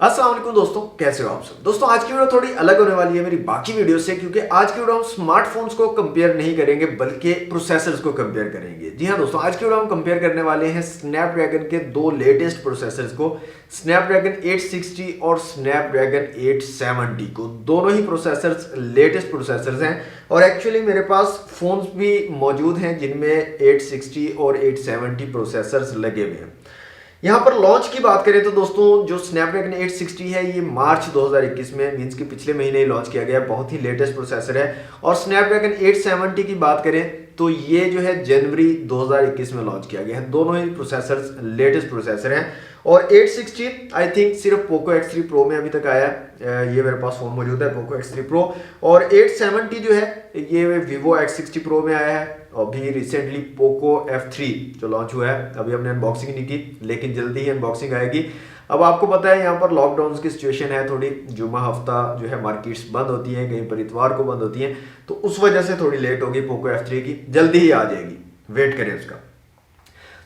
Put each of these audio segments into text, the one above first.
अस्सलाम वालेकुम दोस्तों, कैसे हो आप सब। दोस्तों आज की वीडियो थोड़ी अलग होने वाली है मेरी बाकी वीडियो से, क्योंकि आज की वीडियो हम स्मार्टफोन्स को कंपेयर नहीं करेंगे बल्कि प्रोसेसर्स को कंपेयर करेंगे। जी हाँ दोस्तों, आज की वीडियो हम कंपेयर करने वाले हैं स्नैपड्रैगन के दो लेटेस्ट प्रोसेसर्स को, स्नैपड्रैगन 860 और स्नैपड्रैगन 870 को। दोनों ही प्रोसेसर्स लेटेस्ट प्रोसेसर्स हैं और एक्चुअली मेरे पास फोन्स भी मौजूद हैं जिनमें 860 और 870 प्रोसेसर्स लगे हुए हैं। यहाँ पर लॉन्च की बात करें तो दोस्तों जो स्नैपड्रैगन 860 है ये मार्च 2021 में मींस कि पिछले महीने ही लॉन्च किया गया, बहुत ही लेटेस्ट प्रोसेसर है। और स्नैपड्रैगन 870 की बात करें तो ये जो है जनवरी 2021 में लॉन्च किया गया है। दोनों ही प्रोसेसर्स लेटेस्ट प्रोसेसर हैं और 860 आई थिंक सिर्फ पोको X3 Pro में अभी तक आया है। ये मेरे पास फोन मौजूद है पोको X3 Pro। और 870 जो है ये Vivo X60 Pro में आया है। अभी रिसेंटली पोको F3 जो लॉन्च हुआ है, अभी हमने अनबॉक्सिंग नहीं की लेकिन जल्दी ही अनबॉक्सिंग आएगी। अब आपको पता है यहाँ पर लॉकडाउन की सिचुएशन है, थोड़ी जुमा हफ्ता जो है मार्केट्स बंद होती हैं, कहीं पर इतवार को बंद होती हैं, तो उस वजह से थोड़ी लेट होगी पोको F3 की, जल्दी ही आ जाएगी, वेट करें उसका।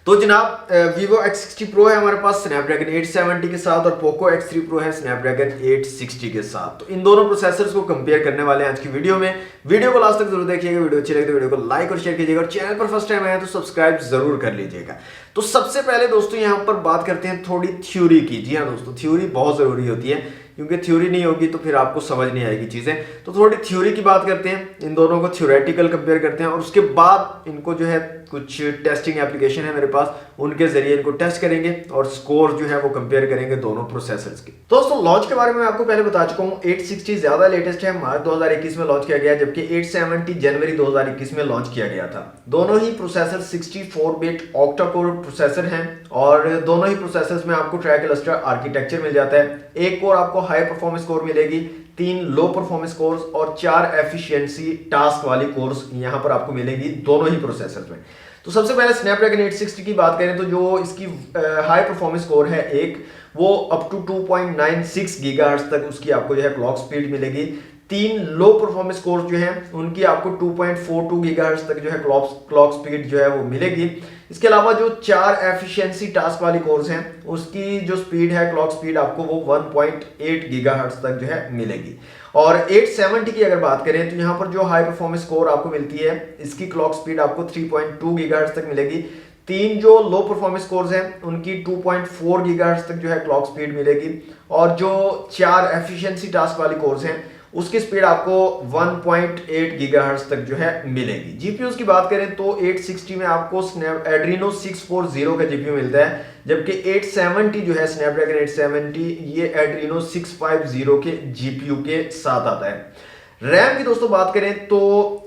तो जनाब Vivo X60 Pro है हमारे पास स्नैपड्रैगन 870 के साथ और पोको X3 Pro है स्नैपड्रैगन 860 के साथ। तो इन दोनों प्रोसेसर्स को कंपेयर करने वाले हैं आज की वीडियो में। वीडियो को लास्ट तक जरूर देखिएगा, वीडियो अच्छी लगे तो वीडियो को लाइक और शेयर कीजिएगा और चैनल पर फर्स्ट टाइम आया तो सब्सक्राइब जरूर कर लीजिएगा। तो सबसे पहले दोस्तों यहाँ पर बात करते हैं थोड़ी थ्योरी की। जी हाँ दोस्तों, थ्योरी बहुत जरूरी होती है क्योंकि थ्योरी नहीं होगी तो फिर आपको समझ नहीं आएगी चीजें। तो थोड़ी थ्योरी की बात करते हैं, इन दोनों को थ्योरेटिकल कंपेयर करते हैं और उसके बाद इनको जो है कुछ टेस्टिंग एप्लीकेशन है मेरे पास, उनके जरिए इनको टेस्ट करेंगे और स्कोर जो है वो कंपेयर करेंगे दोनों प्रोसेसर्स के। तो दोस्तों लॉन्च के बारे में आपको पहले बता चुका हूँ, 860 ज्यादा लेटेस्ट है, मार्च 2021 में लॉन्च किया गया, जबकि 870 जनवरी 2021 में लॉन्च किया गया था। दोनों ही processor 64 bit octa core processor हैं और दोनों ही प्रोसेसर्स में आपको ट्राई क्लस्टर आर्किटेक्चर मिल जाता है। एक कोर आपको हाई परफॉर्मेंस कोर मिलेगी, 3 लो परफॉर्मेंस कोर्स और 4 एफिशिएंसी टास्क वाली कोर्स यहां पर आपको मिलेंगी दोनों ही प्रोसेसर में। तो सबसे पहले स्नैपड्रैगन 860 की बात करें तो जो इसकी हाई परफॉर्मेंस कोर है एक, वो अप टू 2.96 गीगाहर्ट्ज तक उसकी आपको जो है क्लॉक स्पीड मिलेगी। 3 लो परफॉर्मेंस कोर्स जो हैं उनकी आपको 2.42 गीगाहर्ट्ज तक जो है क्लॉक स्पीड जो है वो मिलेगी। इसके अलावा जो 4 एफिशिएंसी टास्क वाली कोर्स हैं उसकी जो स्पीड है क्लॉक स्पीड आपको वो 1.8 गीगाहर्ट्ज तक जो है मिलेगी। और 870 की अगर बात करें तो यहाँ पर जो हाई परफॉर्मेंस कोर आपको मिलती है इसकी क्लॉक स्पीड आपको 3.2 गीगाहर्ट्ज तक मिलेगी। 3 जो लो परफॉर्मेंस कोर्स हैं उनकी 2.4 गीगाहर्ट्ज तक जो है क्लॉक स्पीड मिलेगी और जो 4 एफिशिएंसी टास्क वाली कोर्स हैं उसकी स्पीड आपको 1.8 गीगाहर्ट्ज तक जो है मिलेगी। जीपीयूज की बात करें तो 860 में आपको एड्रीनो 640 का जीपीयू मिलता है, जबकि 870 जो है स्नैपड्रैगन 870 ये एड्रीनो 650 के जीपीयू के साथ आता है। रैम की दोस्तों बात करें तो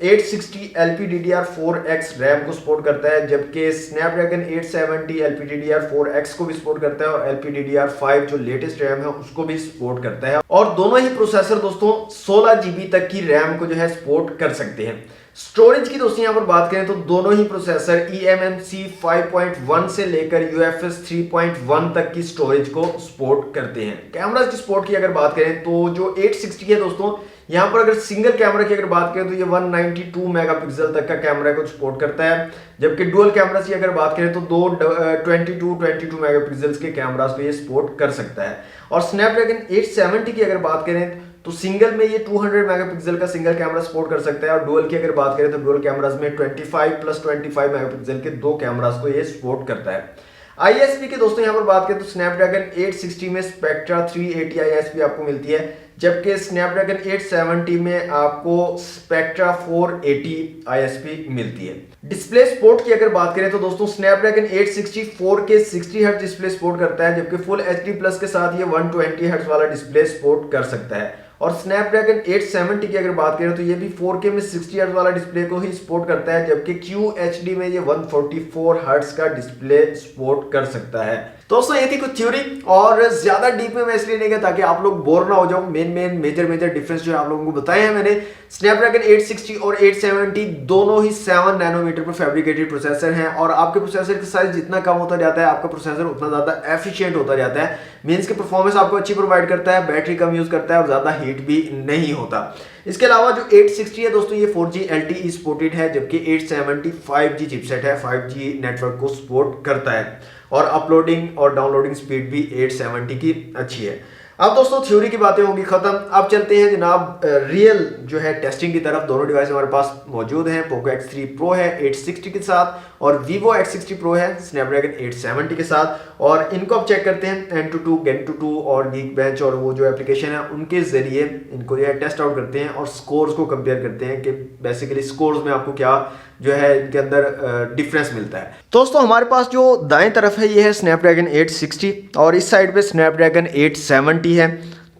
860 LPDDR4X रैम को सपोर्ट करता है, जबकि स्नैपड्रैगन 870 LPDDR4X को भी सपोर्ट करता है और LPDDR5 जो लेटेस्ट रैम है उसको भी सपोर्ट करता है। और दोनों ही प्रोसेसर दोस्तों 16 GB तक की रैम को जो है सपोर्ट कर सकते हैं। स्टोरेज की दोस्तों यहाँ पर बात करें तो दोनों ही प्रोसेसर eMMC 5.1 से लेकर UFS 3.1 तक की स्टोरेज को सपोर्ट करते हैं। कैमरास की सपोर्ट की अगर बात करें तो जो 860 है दोस्तों यहाँ पर अगर सिंगल कैमरा की अगर बात करें तो ये 192 मेगापिक्सल तक का कैमरा को सपोर्ट करता है, जबकि डुअल कैमरा की अगर बात करें तो दो 22 मेगापिक्सल के कैमरास को ये सपोर्ट कर सकता है। और स्नैपड्रैगन 870 की अगर बात करें तो सिंगल में ये 200 मेगापिक्सल का सिंगल कैमरा सपोर्ट कर सकता है और डुअल की अगर बात करें तो डुअल कैमरास में 25+25 मेगापिक्सल के 2 कैमरास को ये सपोर्ट करता है। ISP की दोस्तों यहाँ पर बात करें तो स्नैपड्रैगन 860 में स्पेक्ट्रा 380 ISP आपको मिलती है, जबकि स्नैपड्रैगन 870 में आपको स्पेक्ट्रा 480 ISP मिलती है। डिस्प्ले सपोर्ट की अगर बात करें तो दोस्तों Snapdragon 860 4K 60 hertz display support करता है, जबकि फुल HD प्लस के साथ ये 120 हर्ट्ज वाला डिस्प्ले सपोर्ट कर सकता है। और स्नैपड्रैगन 870 की अगर बात करें तो ये भी 4K में 60 हर्ट्ज वाला डिस्प्ले को ही सपोर्ट करता है, जबकि QHD में ये 144 हर्ट्ज का डिस्प्ले सपोर्ट कर सकता है। दोस्तों ये थी कुछ थ्योरी और ज्यादा डीप में मैं इसलिए नहीं गया ताकि आप लोग बोर ना हो जाओ। मेजर डिफरेंस जो है आप लोगों को बताए हैं मैंने। स्नैपड्रैगन 860 और 870 दोनों ही 7 नैनोमीटर पर फैब्रिकेटेड प्रोसेसर हैं और आपके प्रोसेसर का साइज जितना कम होता जाता है आपका प्रोसेसर उतना ज्यादा एफिशिएंट होता जाता है। मींस की परफॉर्मेंस आपको अच्छी प्रोवाइड करता है, बैटरी कम यूज करता है और ज्यादा हीट भी नहीं होता। इसके अलावा जो 860 है दोस्तों ये 4G LTE सपोर्टेड है, जबकि 870 5G चिपसेट है, 5G नेटवर्क को सपोर्ट करता है और अपलोडिंग और डाउनलोडिंग स्पीड भी 870 की अच्छी है। अब दोस्तों थ्योरी की बातें होगी खत्म। अब चलते हैं जनाब रियल जो है टेस्टिंग की तरफ। दोनों डिवाइस हमारे पास मौजूद हैं। पोको X3 Pro है 860 के साथ और Vivo X60 Pro है स्नैपड्रैगन 870 के साथ। और इनको अब चेक करते हैं Antutu, Gentutu और Geekbench और वो जो एप्लीकेशन है उनके जरिए इनको जो है टेस्ट आउट करते हैं और स्कोर्स को कंपेयर करते हैं कि बेसिकली स्कोर्स में आपको क्या जो है इनके अंदर डिफरेंस मिलता है। दोस्तों हमारे पास जो दाएं तरफ है ये है स्नैपड्रैगन 860 और इस साइड पे स्नैपड्रैगन 870 है।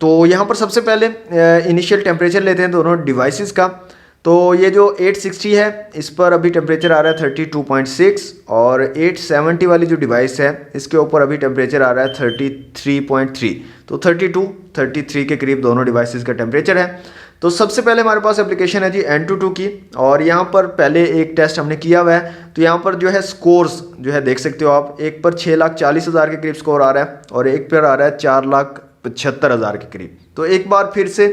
तो यहाँ पर सबसे पहले इनिशियल टेम्परेचर लेते हैं दोनों डिवाइसेस का। तो ये जो 860 है इस पर अभी टेम्परेचर आ रहा है 32.6 और 870 वाली जो डिवाइस है इसके ऊपर अभी टेम्परेचर आ रहा है 33.3। तो 33 के करीब दोनों डिवाइसेस का टेम्परेचर है। तो सबसे पहले हमारे पास एप्लीकेशन है जी Antutu की और यहाँ पर पहले एक टेस्ट हमने किया हुआ है। तो यहाँ पर जो है स्कोर्स जो है देख सकते हो आप, एक पर 6,40,000 के करीब स्कोर आ रहा है और एक पर आ रहा है 4,75,000 के करीब। तो एक बार फिर से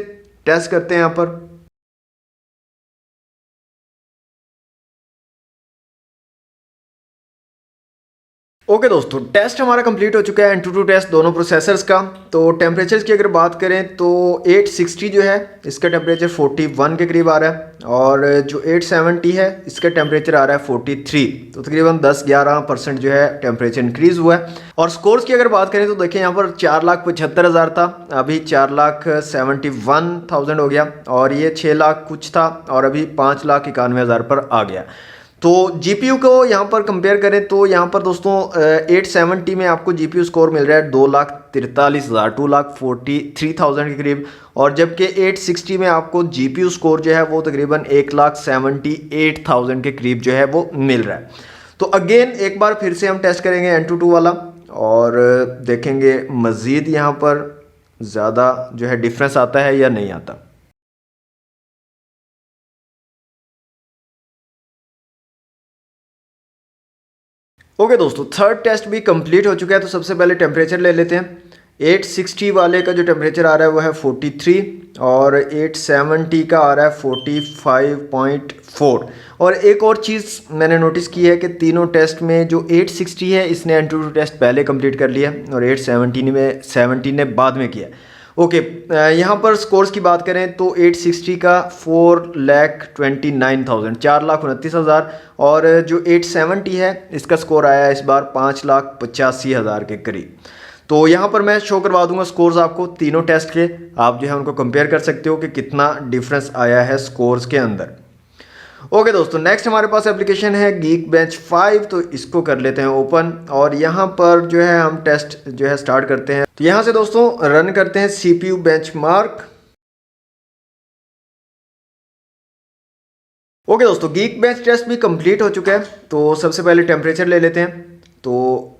टेस्ट करते हैं यहाँ पर। ओके दोस्तों, टेस्ट हमारा कंप्लीट हो चुका है Antutu टेस्ट दोनों प्रोसेसर्स का। तो टेम्परेचर्स की अगर बात करें तो 860 जो है इसका टेम्परेचर 41 के करीब आ रहा है और जो 870 है इसका टेम्परेचर आ रहा है 43। तो तकरीबन 10-11% जो है टेम्परेचर इंक्रीज हुआ है। और स्कोर्स की अगर बात करें तो देखिए यहाँ पर 4,75,000 था, अभी 4,71,000 हो गया और ये 6 लाख कुछ था और अभी 5,91,000 पर आ गया। तो जीपीयू को यहाँ पर कंपेयर करें तो यहाँ पर दोस्तों 870 में आपको जीपीयू स्कोर मिल रहा है 2,43,000 2,43,000 के करीब और जबकि 860 में आपको जीपीयू स्कोर जो है वो तकरीबन 1,78,000 के करीब जो है वो मिल रहा है। तो अगेन एक बार फिर से हम टेस्ट करेंगे Antutu वाला और देखेंगे मज़ीद यहाँ पर ज़्यादा जो है डिफरेंस आता है या नहीं आता। ओके दोस्तों, थर्ड टेस्ट भी कंप्लीट हो चुका है। तो सबसे पहले टेम्परेचर ले लेते हैं। 860 वाले का जो टेम्परेचर आ रहा है वो है 43 और 870 का आ रहा है 45.4। और एक और चीज़ मैंने नोटिस की है कि तीनों टेस्ट में जो 860 है इसने Antutu टेस्ट पहले कंप्लीट कर लिया और 870 ने बाद में किया। ओके, यहाँ पर स्कोर्स की बात करें तो 860 का 4,29,000 4,29,000 और जो 870 है इसका स्कोर आया है इस बार 5,85,000 के करीब। तो यहाँ पर मैं शो करवा दूंगा स्कोर्स आपको तीनों टेस्ट के, आप जो है उनको कंपेयर कर सकते हो कि कितना डिफरेंस आया है स्कोर्स के अंदर। ओके दोस्तों, नेक्स्ट हमारे पास एप्लीकेशन है Geekbench 5। तो इसको कर लेते हैं ओपन और यहाँ पर जो है हम टेस्ट जो है स्टार्ट करते हैं। तो यहाँ से दोस्तों रन करते हैं CPU बेंचमार्क। ओके दोस्तों, Geekbench टेस्ट भी कंप्लीट हो चुका है। तो सबसे पहले टेम्परेचर ले लेते हैं। तो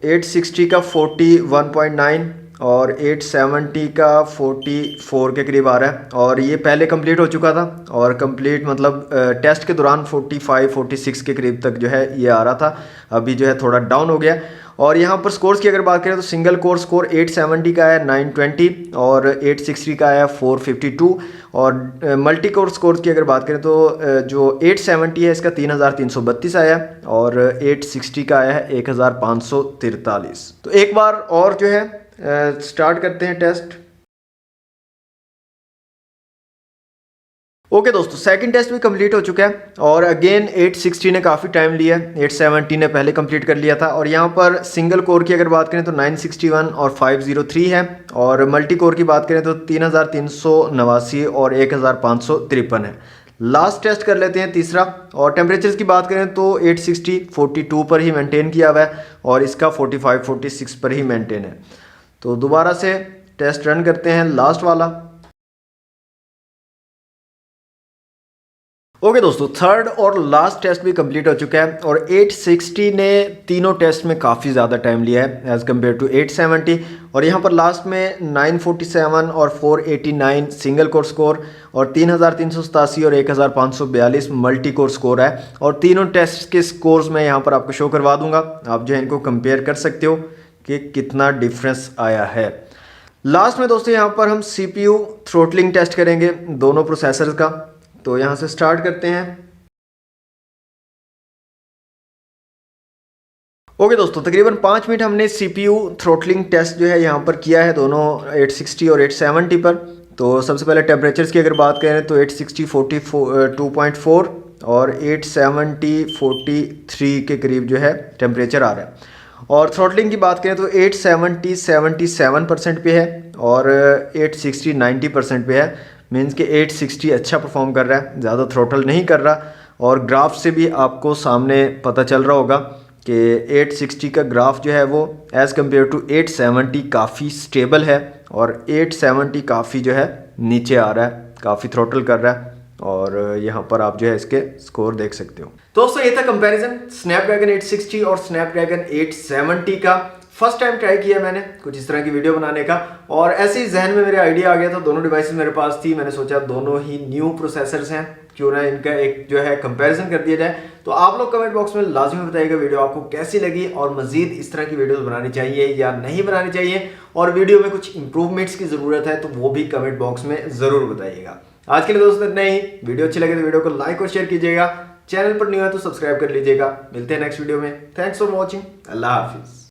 860 का 41.9 और 870 का 44 के करीब आ रहा है और ये पहले कंप्लीट हो चुका था और कंप्लीट मतलब टेस्ट के दौरान 45-46 के करीब तक जो है ये आ रहा था, अभी जो है थोड़ा डाउन हो गया। और यहाँ पर स्कोर्स की अगर बात करें तो सिंगल कोर स्कोर 870 का है 920 और 860 का है 452 और मल्टी कोर स्कोर की अगर बात करें तो जो 870 है इसका 3,332 आया है और 860 का आया है 1,543। तो एक बार और जो है स्टार्ट करते हैं टेस्ट। ओके दोस्तों, सेकंड टेस्ट भी कंप्लीट हो चुका है और अगेन 860 ने काफ़ी टाइम लिया, 870 ने पहले कंप्लीत कर लिया था। और यहाँ पर सिंगल कोर की अगर बात करें तो 961 और 503 है और मल्टी कोर की बात करें तो 3,389 और 1,553 है। लास्ट टेस्ट कर लेते हैं तीसरा और टेम्परेचर्स की बात करें तो 860 42 पर ही मेंटेन किया हुआ है और इसका 45-46 पर ही मेंटेन है। तो दोबारा से टेस्ट रन करते हैं लास्ट वाला। ओके दोस्तों, थर्ड और लास्ट टेस्ट भी कंप्लीट हो चुका है और 860 ने तीनों टेस्ट में काफ़ी ज़्यादा टाइम लिया है एज़ कम्पेयर टू 870। और यहाँ पर लास्ट में 947 और 489 सिंगल कोर स्कोर और 3,387 और 1,542 मल्टी कोर स्कोर है। और तीनों टेस्ट के स्कोर्स मैं यहाँ पर आपको शो करवा दूंगा, आप जो है इनको कंपेयर कर सकते हो कि कितना डिफरेंस आया है। लास्ट में दोस्तों यहाँ पर हम CPU थ्रोटलिंग टेस्ट करेंगे दोनों प्रोसेसर्स का। तो यहाँ से स्टार्ट करते हैं। ओके ओके दोस्तों, तकरीबन 5 मिनट हमने CPU थ्रोटलिंग टेस्ट जो है यहाँ पर किया है दोनों 860 और 870 पर। तो सबसे पहले टेम्परेचर्स की अगर बात करें तो 860 42.4 और 870 43 के करीब जो है टेम्परेचर आ रहा है। और थ्रोटलिंग की बात करें तो 870 77% पे है और 860 90% पे है। मीन्स कि 860 अच्छा परफॉर्म कर रहा है, ज़्यादा थ्रोटल नहीं कर रहा। और ग्राफ से भी आपको सामने पता चल रहा होगा कि 860 का ग्राफ जो है वो एज़ कम्पेयर टू 870 काफ़ी स्टेबल है और 870 काफ़ी जो है नीचे आ रहा है, काफ़ी थ्रोटल कर रहा है। और यहाँ पर आप जो है इसके स्कोर देख सकते हो। दोस्तों ये था कंपैरिजन स्नैपड्रैगन 860 और स्नैपड्रैगन 870 का। फर्स्ट टाइम ट्राई किया मैंने कुछ इस तरह की वीडियो बनाने का और ऐसे ही जहन में मेरे आइडिया आ गया था। दोनों डिवाइसेस मेरे पास थी, मैंने सोचा दोनों ही न्यू प्रोसेसर्स हैं, क्यों ना इनका एक जो है कंपैरिजन कर दिया जाए। तो आप लोग कमेंट बॉक्स में लाजमी बताइएगा वीडियो आपको कैसी लगी और मजीद इस तरह की वीडियोस बनानी चाहिए या नहीं बनानी चाहिए, और वीडियो में कुछ इंप्रूवमेंट्स की ज़रूरत है तो वो भी कमेंट बॉक्स में ज़रूर बताइएगा। आज के लिए दोस्तों इतना ही। वीडियो अच्छी लगे तो वीडियो को लाइक और शेयर कीजिएगा, चैनल पर न्यू है तो सब्सक्राइब कर लीजिएगा। मिलते हैं नेक्स्ट वीडियो में। Thanks for watching. अल्लाह हाफिज़।